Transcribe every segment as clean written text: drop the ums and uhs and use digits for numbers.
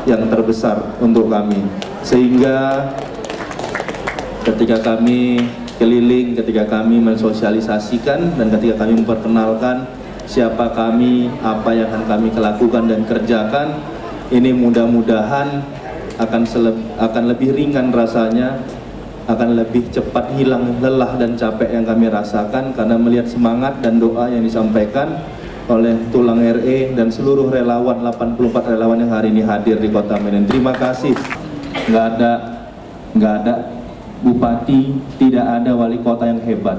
yang terbesar untuk kami. Sehingga ketika kami keliling, ketika kami mensosialisasikan dan ketika kami memperkenalkan siapa kami, apa yang akan kami lakukan dan kerjakan, ini mudah-mudahan akan lebih ringan rasanya, akan lebih cepat hilang lelah dan capek yang kami rasakan karena melihat semangat dan doa yang disampaikan oleh Tulang RE dan seluruh relawan, 84 relawan yang hari ini hadir di Kota Medan. Terima kasih. Nggak ada bupati, tidak ada wali kota yang hebat.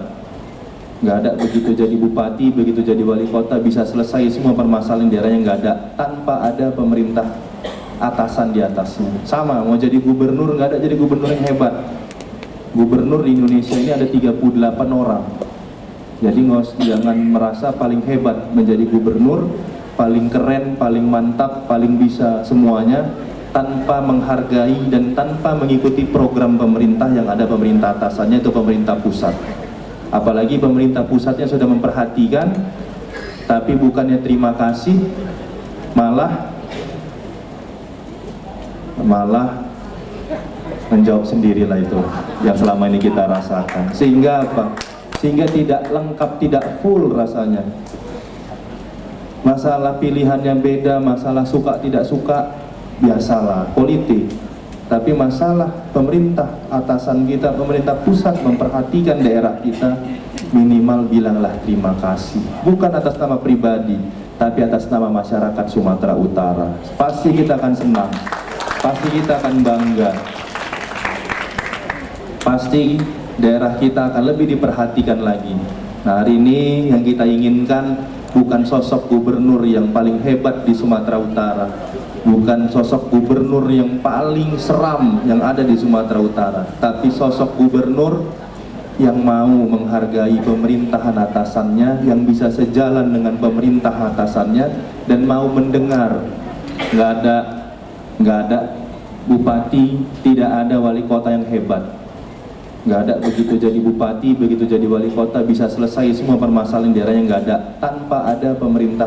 Nggak ada begitu jadi bupati, begitu jadi wali kota bisa selesai semua permasalahan daerahnya, nggak ada, tanpa ada pemerintah atasan di atasnya. Sama, mau jadi gubernur, nggak ada jadi gubernur yang hebat. Gubernur di Indonesia ini ada 38 orang. Jadi jangan merasa paling hebat menjadi gubernur, paling keren, paling mantap, paling bisa semuanya, tanpa menghargai dan tanpa mengikuti program pemerintah yang ada pemerintah atasannya, itu pemerintah pusat. Apalagi pemerintah pusatnya sudah memperhatikan, tapi bukannya terima kasih, malah menjawab sendirilah itu yang selama ini kita rasakan. Sehingga apa? Sehingga tidak lengkap, tidak full rasanya. Masalah pilihannya beda, masalah suka tidak suka, biasalah, politik. Tapi masalah pemerintah atasan kita, pemerintah pusat memperhatikan daerah kita, minimal bilanglah terima kasih. Bukan atas nama pribadi, tapi atas nama masyarakat Sumatera Utara. Pasti kita akan senang, pasti kita akan bangga. Pasti daerah kita akan lebih diperhatikan lagi. Nah, hari ini yang kita inginkan bukan sosok gubernur yang paling hebat di Sumatera Utara, bukan sosok gubernur yang paling seram yang ada di Sumatera Utara, tapi sosok gubernur yang mau menghargai pemerintahan atasannya, yang bisa sejalan dengan pemerintah atasannya, dan mau mendengar. Nggak ada bupati, tidak ada wali kota yang hebat. Nggak ada begitu jadi bupati, begitu jadi wali kota bisa selesai semua permasalahan daerahnya, nggak ada, tanpa ada pemerintah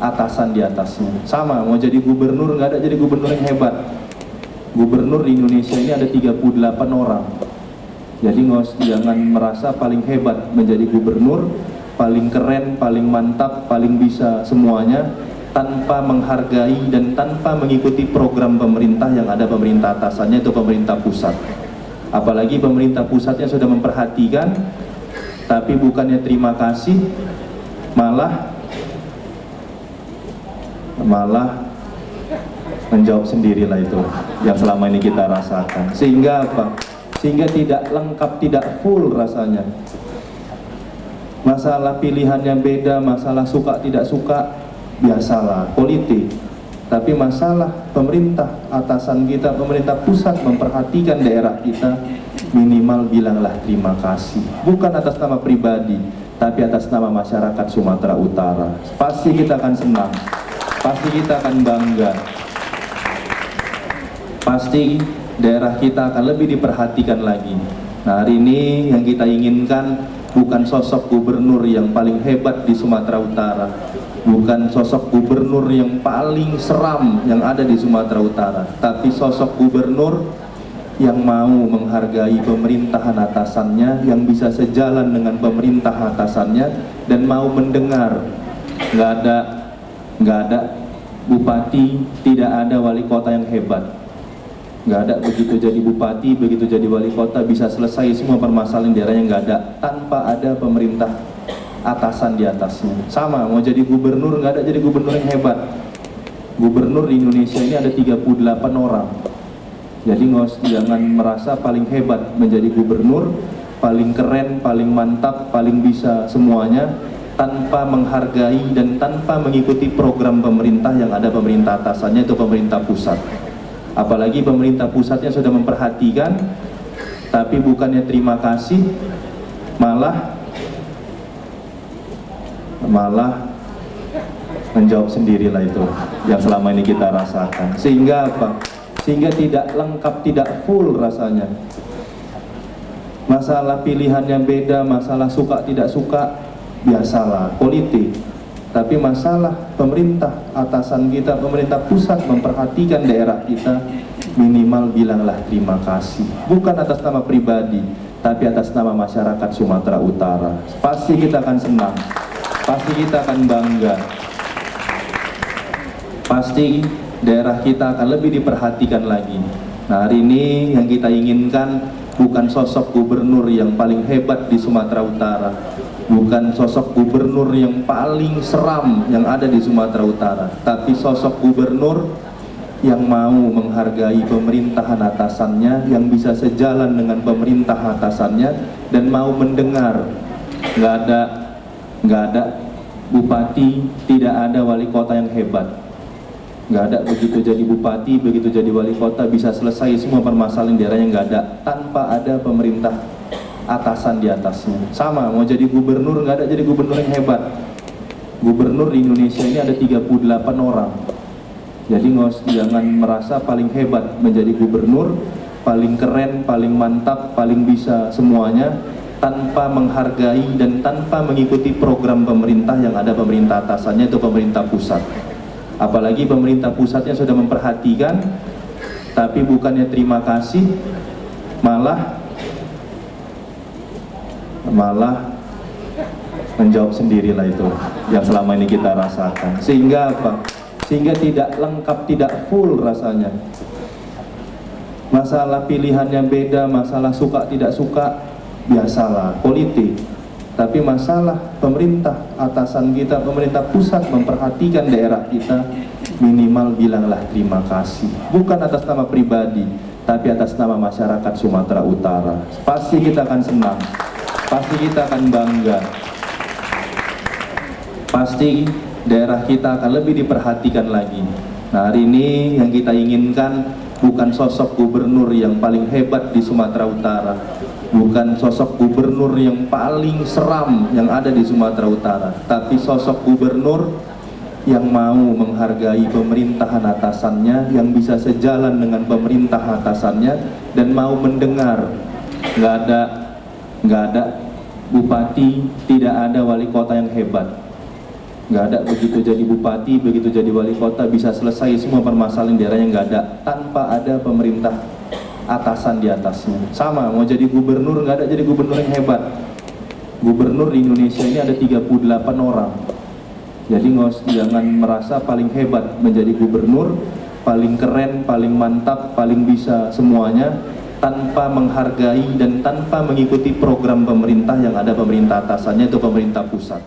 atasan di atasnya. Sama, mau jadi gubernur, nggak ada jadi gubernur yang hebat. Gubernur di Indonesia ini ada 38 orang. Jadi jangan merasa paling hebat menjadi gubernur, paling keren, paling mantap, paling bisa semuanya, tanpa menghargai dan tanpa mengikuti program pemerintah yang ada pemerintah atasannya, itu pemerintah pusat. Apalagi pemerintah pusatnya sudah memperhatikan, tapi bukannya terima kasih, malah menjawab sendirilah itu yang selama ini kita rasakan. Sehingga apa? Sehingga tidak lengkap, tidak full rasanya. Masalah pilihannya beda, masalah suka tidak suka, biasalah, politik. Tapi masalah pemerintah atasan kita, pemerintah pusat memperhatikan daerah kita, minimal bilanglah terima kasih. Bukan atas nama pribadi, tapi atas nama masyarakat Sumatera Utara. Pasti kita akan senang, pasti kita akan bangga. Pasti daerah kita akan lebih diperhatikan lagi. Nah, hari ini yang kita inginkan bukan sosok gubernur yang paling hebat di Sumatera Utara, bukan sosok gubernur yang paling seram yang ada di Sumatera Utara, tapi sosok gubernur yang mau menghargai pemerintahan atasannya, yang bisa sejalan dengan pemerintah atasannya, dan mau mendengar. Nggak ada bupati, tidak ada wali kota yang hebat. Nggak ada begitu jadi bupati, begitu jadi wali kota bisa selesai semua permasalahan daerahnya, nggak ada, tanpa ada pemerintah atasan di atasnya. Sama, mau jadi gubernur, nggak ada jadi gubernur yang hebat. Gubernur di Indonesia ini ada 38 orang. Jadi jangan merasa paling hebat menjadi gubernur, paling keren, paling mantap, paling bisa semuanya, tanpa menghargai dan tanpa mengikuti program pemerintah yang ada pemerintah atasannya, itu pemerintah pusat. Apalagi pemerintah pusatnya sudah memperhatikan, tapi bukannya terima kasih, malah menjawab sendirilah itu yang selama ini kita rasakan. Sehingga apa? Sehingga tidak lengkap, tidak full rasanya. Masalah pilihannya beda, masalah suka tidak suka, biasalah, politik. Tapi masalah pemerintah atasan kita, pemerintah pusat memperhatikan daerah kita, minimal bilanglah terima kasih. Bukan atas nama pribadi, tapi atas nama masyarakat Sumatera Utara. Pasti kita akan senang, pasti kita akan bangga, pasti daerah kita akan lebih diperhatikan lagi. Nah, hari ini yang kita inginkan bukan sosok gubernur yang paling hebat di Sumatera Utara, bukan sosok gubernur yang paling seram yang ada di Sumatera Utara, tapi sosok gubernur yang mau menghargai pemerintahan atasannya, yang bisa sejalan dengan pemerintah atasannya, dan mau mendengar. Nggak ada bupati, tidak ada wali kota yang hebat. Nggak ada begitu jadi bupati, begitu jadi wali kota bisa selesai semua permasalahan daerahnya, nggak ada, tanpa ada pemerintah atasan di atasnya. Sama, mau jadi gubernur, nggak ada jadi gubernur yang hebat. Gubernur di Indonesia ini ada 38 orang. Jadi jangan merasa paling hebat menjadi gubernur, paling keren, paling mantap, paling bisa semuanya, tanpa menghargai dan tanpa mengikuti program pemerintah yang ada pemerintah atasannya, itu pemerintah pusat. Apalagi pemerintah pusatnya sudah memperhatikan, tapi bukannya terima kasih, malah menjawab sendirilah itu yang selama ini kita rasakan. Sehingga apa? Sehingga tidak lengkap, tidak full rasanya. Masalah pilihannya beda, masalah suka tidak suka, biasalah, politik. Tapi masalah pemerintah atasan kita, pemerintah pusat memperhatikan daerah kita, minimal bilanglah terima kasih. Bukan atas nama pribadi, tapi atas nama masyarakat Sumatera Utara. Pasti kita akan senang, pasti kita akan bangga, pasti daerah kita akan lebih diperhatikan lagi. Nah, hari ini yang kita inginkan bukan sosok gubernur yang paling hebat di Sumatera Utara, bukan sosok gubernur yang paling seram yang ada di Sumatera Utara, tapi sosok gubernur yang mau menghargai pemerintahan atasannya, yang bisa sejalan dengan pemerintah atasannya, dan mau mendengar. Nggak ada bupati, tidak ada wali kota yang hebat. Nggak ada begitu jadi bupati, begitu jadi wali kota bisa selesai semua permasalahan daerahnya, nggak ada, tanpa ada pemerintah atasan di atasnya. Sama, mau jadi gubernur, nggak ada jadi gubernur yang hebat. Gubernur di Indonesia ini ada 38 orang. Jadi jangan merasa paling hebat menjadi gubernur, paling keren, paling mantap, paling bisa semuanya, tanpa menghargai dan tanpa mengikuti program pemerintah yang ada pemerintah atasannya, itu pemerintah pusat.